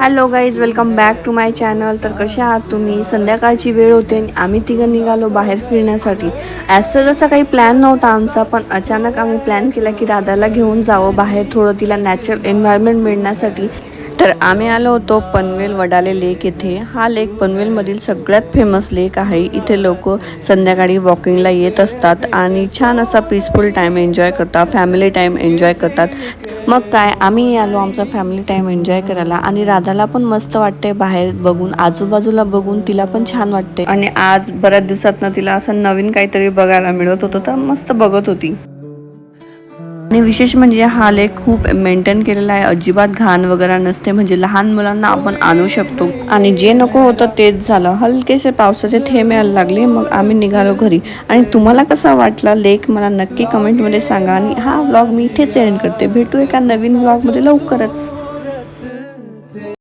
Hello guys, welcome back to my channel. तर कशा आहात तुम्ही? संध्याकाळची वेळ होते आणि आम्ही तिघं निघालो बाहेर फिरण्यासाठी. ॲज असा काही प्लॅन नव्हता आमचा, पण अचानक आम्ही प्लॅन केला की दादाला घेऊन जावं बाहेर, थोडं तिला नॅचरल एन्व्हायरमेंट मिळण्यासाठी. तर आम्ही आलो होतो पनवेल वडाले लेक येथे. हा लेक पनवेलमधील सगळ्यात फेमस लेक आहे. इथे लोक संध्याकाळी वॉकिंगला येत असतात आणि छान असा पीसफुल टाईम एन्जॉय करतात, फॅमिली टाईम एन्जॉय करतात. मग काय, आम्ही आलो आमचा फॅमिली टाईम एन्जॉय करायला आणि राधाला पण मस्त वाटते बाहेर बघून, आजूबाजूला बघून तिला पण छान वाटते. आणि आज बऱ्याच दिवसातनं तिला असं नवीन काहीतरी बघायला मिळत होतं, तर मस्त बघत होती. आणि विशेष म्हणजे हा लेक खूप मेंटेन केलेला आहे, अजिबात घाण वगैरे नसते. म्हणजे लहान मुलांना आपण आणू शकतो. आणि जे नको होतं तेच झालं. हलकेसे पावसाचे थेंब यायला लागले, मग आम्ही निघालो घरी. आणि तुम्हाला कसा वाटला लेक मला नक्की कमेंटमध्ये सांगा. आणि हा व्लॉग मी इथेच एंड करते. भेटू एका नवीन व्लॉगमध्ये लवकरच.